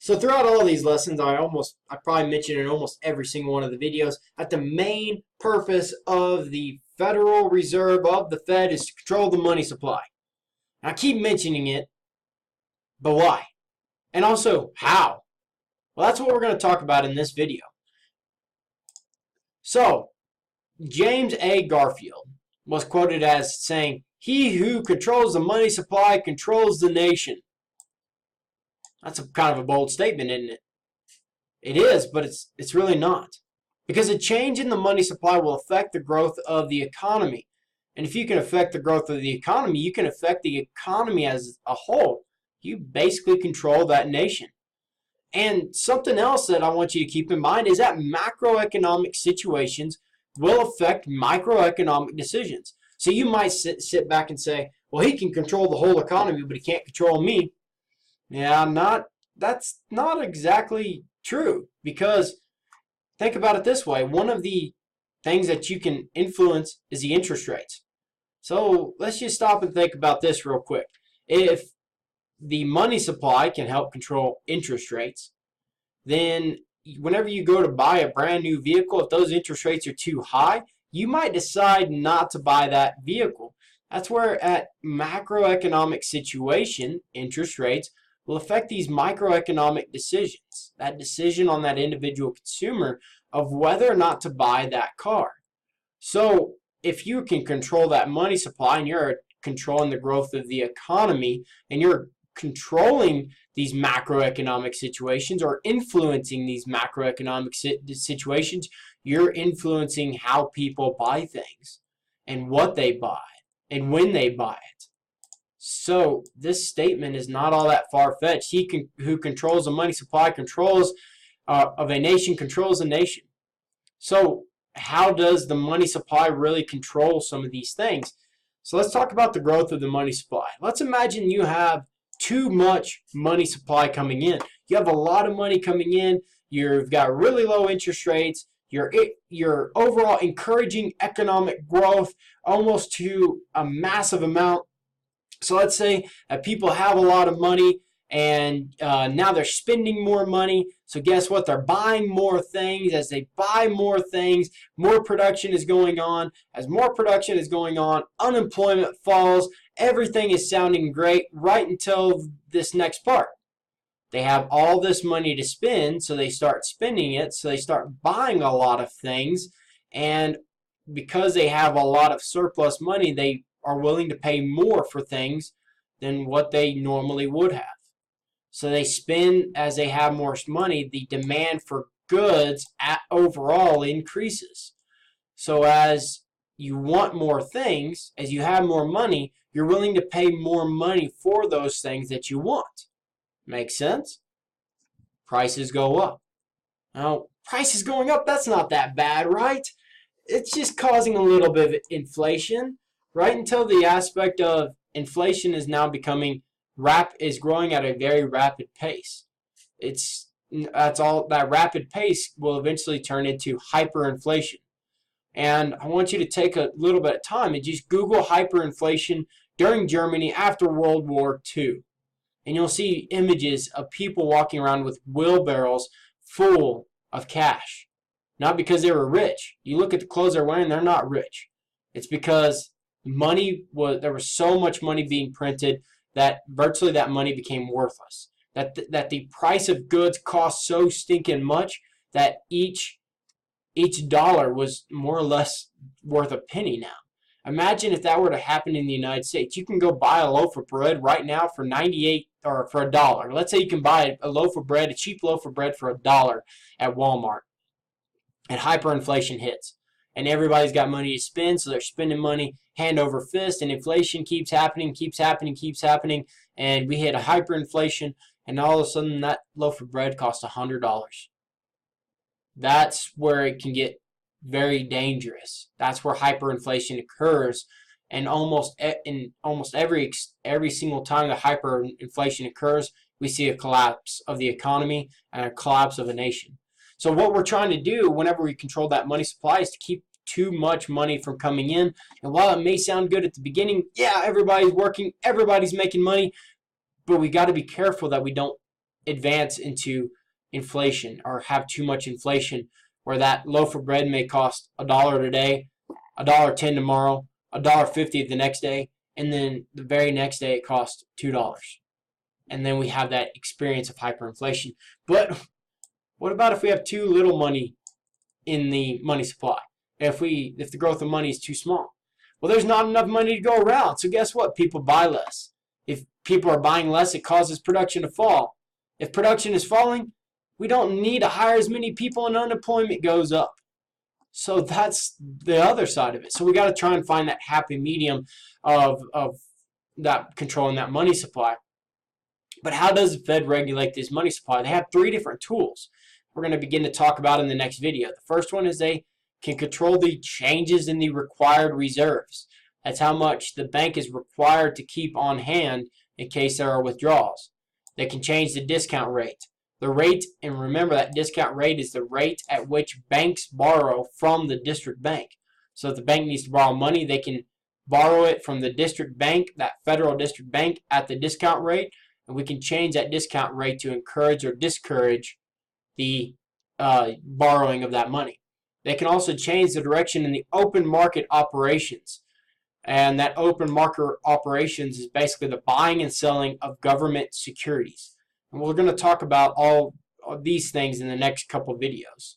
So throughout all of these lessons, I probably mentioned in almost every single one of the videos that the main purpose of the Federal Reserve of the Fed is to control the money supply. And I keep mentioning it, but why? And also, how? Well, that's what we're going to talk about in this video. So, James A. Garfield was quoted as saying, "He who controls the money supply controls the nation." That's a kind of a bold statement, isn't it? It is, but it's really not. Because a change in the money supply will affect the growth of the economy. And if you can affect the growth of the economy, you can affect the economy as a whole. You basically control that nation. And something else that I want you to keep in mind is that macroeconomic situations will affect microeconomic decisions. So you might sit back and say, well, he can control the whole economy, but he can't control me. Yeah, that's not exactly true, because think about it this way. One of the things that you can influence is the interest rates. So let's just stop and think about this real quick. If the money supply can help control interest rates, then whenever you go to buy a brand new vehicle, if those interest rates are too high, you might decide not to buy that vehicle. That's where at macroeconomic situation, interest rates will affect these microeconomic decisions, that decision on that individual consumer of whether or not to buy that car. So if you can control that money supply and you're controlling the growth of the economy and you're controlling these macroeconomic situations or influencing these macroeconomic situations, you're influencing how people buy things and what they buy and when they buy it. So this statement is not all that far-fetched. He who controls the money supply of a nation controls a nation. So how does the money supply really control some of these things? So let's talk about the growth of the money supply. Let's imagine you have too much money supply coming in. You have a lot of money coming in. You've got really low interest rates. You're overall encouraging economic growth almost to a massive amount. So let's say that people have a lot of money and now they're spending more money. So guess what? They're buying more things. As they buy more things, more production is going on. As more production is going on, unemployment falls. Everything is sounding great right until this next part. They have all this money to spend, so they start spending it. So they start buying a lot of things. And because they have a lot of surplus money, they are willing to pay more for things than what they normally would have. So they spend as they have more money. The demand for goods overall increases. So as you want more things, as you have more money, you're willing to pay more money for those things that you want. Make sense? Prices go up. Now, prices going up, that's not that bad, right? It's just causing a little bit of inflation. Right until the aspect of inflation is now is growing at a very rapid pace. That rapid pace will eventually turn into hyperinflation. And I want you to take a little bit of time and just Google hyperinflation during Germany after World War II. And you'll see images of people walking around with wheelbarrows full of cash. Not because they were rich. You look at the clothes they're wearing, they're not rich. It's because there was so much money being printed that virtually that money became worthless. That the price of goods cost so stinking much that each dollar was more or less worth a penny now. Imagine if that were to happen in the United States. You can go buy a loaf of bread right now for for $1. Let's say you can buy a loaf of bread, a cheap loaf of bread for $1 at Walmart. And hyperinflation hits. And everybody's got money to spend, so they're spending money hand over fist, and inflation keeps happening, and we hit a hyperinflation, and all of a sudden that loaf of bread costs $100. That's where it can get very dangerous. That's where hyperinflation occurs, and almost every single time the hyperinflation occurs, we see a collapse of the economy and a collapse of a nation. So what we're trying to do whenever we control that money supply is to keep too much money from coming in. And while it may sound good at the beginning, yeah, everybody's working, everybody's making money, but we got to be careful that we don't advance into inflation or have too much inflation where that loaf of bread may cost $1 today, $1.10 tomorrow, $1.50 the next day, and then the very next day it costs $2. And then we have that experience of hyperinflation. But what about if we have too little money in the money supply? If the growth of money is too small? Well, there's not enough money to go around. So guess what? People buy less. If people are buying less, it causes production to fall. If production is falling, we don't need to hire as many people and unemployment goes up. So that's the other side of it. So we got to try and find that happy medium of that controlling that money supply. But how does the Fed regulate this money supply? They have 3 different tools we're going to begin to talk about in the next video. The first one is they can control the changes in the required reserves. That's how much the bank is required to keep on hand in case there are withdrawals. They can change the discount rate. The rate, and remember that discount rate is the rate at which banks borrow from the district bank. So if the bank needs to borrow money, they can borrow it from the district bank, that federal district bank, at the discount rate, and we can change that discount rate to encourage or discourage the borrowing of that money. They can also change the direction in the open market operations. And that open market operations is basically the buying and selling of government securities. And we're going to talk about all of these things in the next couple videos.